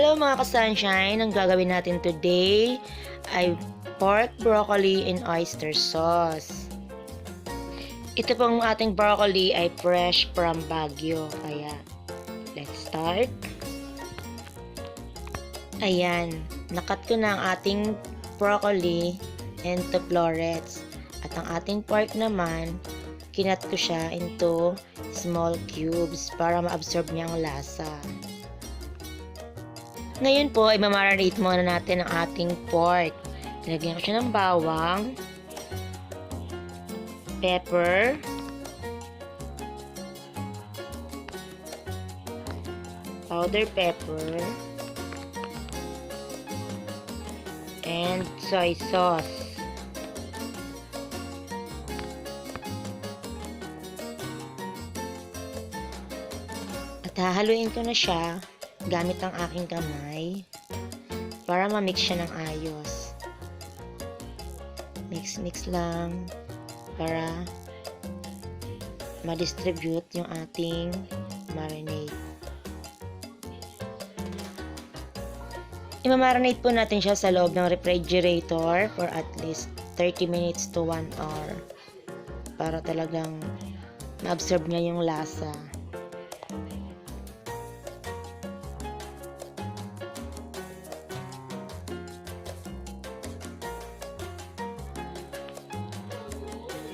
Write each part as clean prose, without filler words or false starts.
Hello mga ka-sunshine, ang gagawin natin today ay pork broccoli in oyster sauce. Ito pong ating broccoli ay fresh from Baguio, kaya let's start. Ayan, nakat ko na ang ating broccoli into florets. At ang ating pork naman, kinat ko siya into small cubes para ma-absorb niya ang lasa. Ngayon po ay mamarinate muna natin ang ating pork. Nilagyan ko siya ng bawang, pepper, powder pepper, and soy sauce. At hahaluin ko na siya gamit ang aking kamay para ma-mix siya ng ayos. Mix lang para ma-distribute yung ating marinade. I-marinate po natin siya sa loob ng refrigerator for at least 30 minutes to 1 hour para talagang ma-absorb niya yung lasa.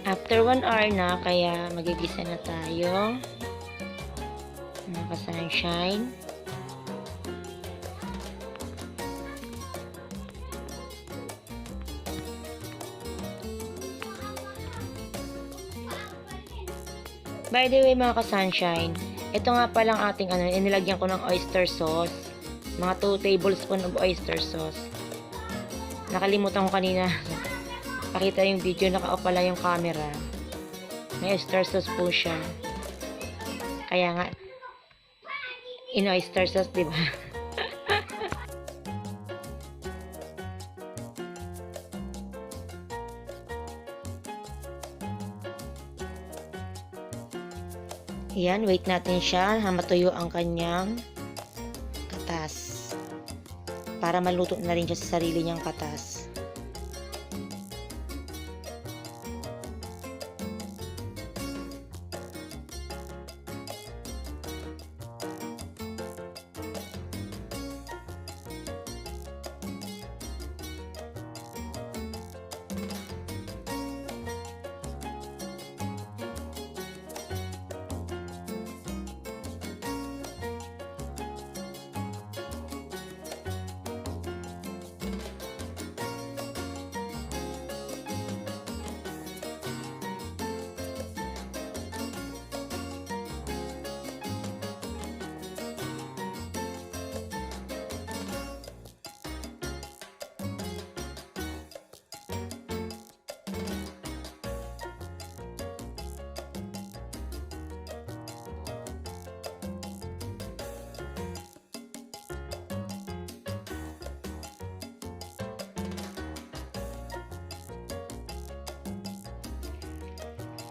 After 1 hour na, kaya magigisa na tayo mga ka-sunshine. By the way mga ka-sunshine, ito nga palang ating inilagyan ko ng oyster sauce. Mga 2 tablespoon of oyster sauce. Nakalimutan ko kanina pakita yung video, naka-off pala yung camera. May oyster sauce po siya. Kaya nga, in oyster sauce, diba? Ayan, wait natin siya na matuyo ang kanyang katas. Para maluto na rin siya sa sarili niyang katas.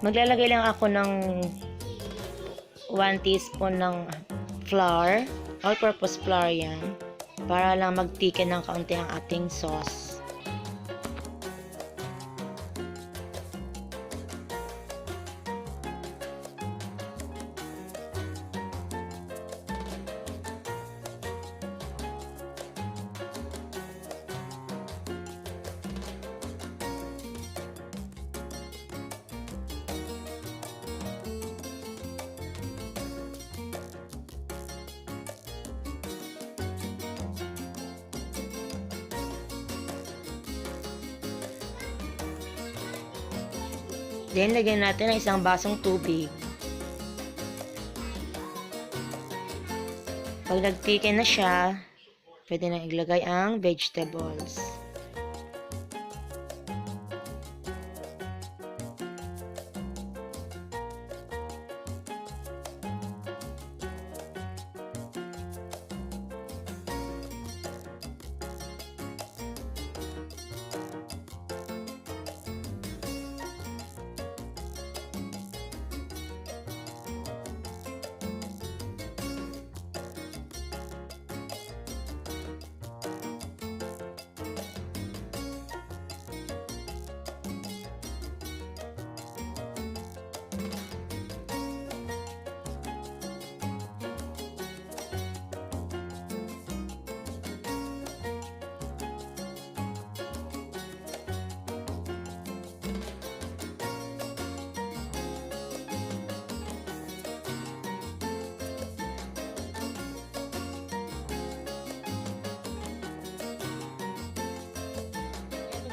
Maglalagay lang ako ng 1 teaspoon ng flour, all-purpose flour yan, para lang magtiken ng kaunti ang ating sauce. Then, lagyan natin ng 1 basong tubig. Pag nagtiken na siya, pwede na ilagay ang vegetables.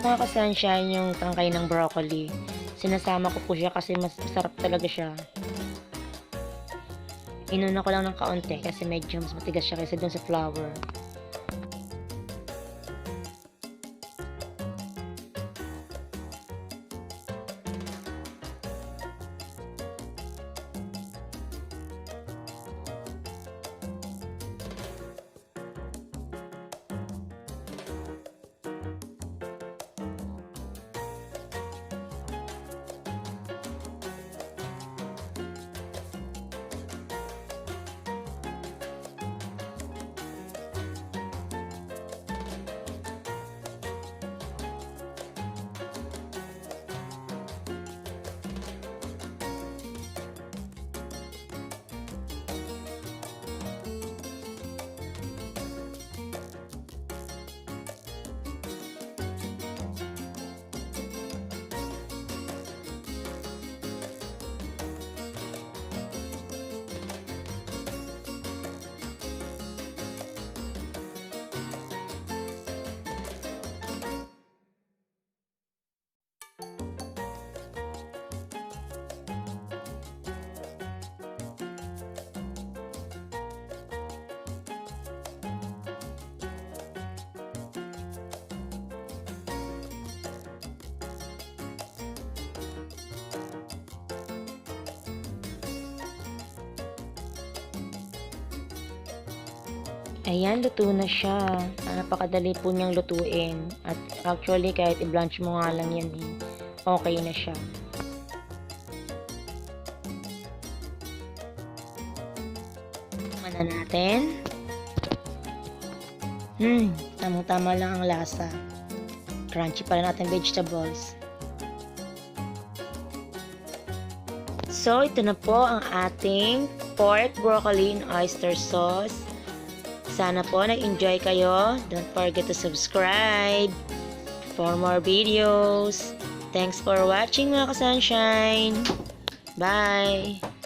Mga ka-sunshine, yung tangkay ng broccoli. Sinasama ko po siya kasi mas masarap talaga siya. Inuna ko lang ng kaunti kasi medyo mas matigas siya kaysa dun sa flour. Ayan, luto na siya. Napakadali po niyang lutuin. At actually, kahit i-blanch mo nga lang yan, okay na siya. Tikman na natin. Tamang-tama lang ang lasa. Crunchy pa rin natin vegetables. So, ito na po ang ating pork, broccoli, and oyster sauce. Sana po nag-enjoy kayo. Don't forget to subscribe for more videos. Thanks for watching mga ka-sunshine. Bye!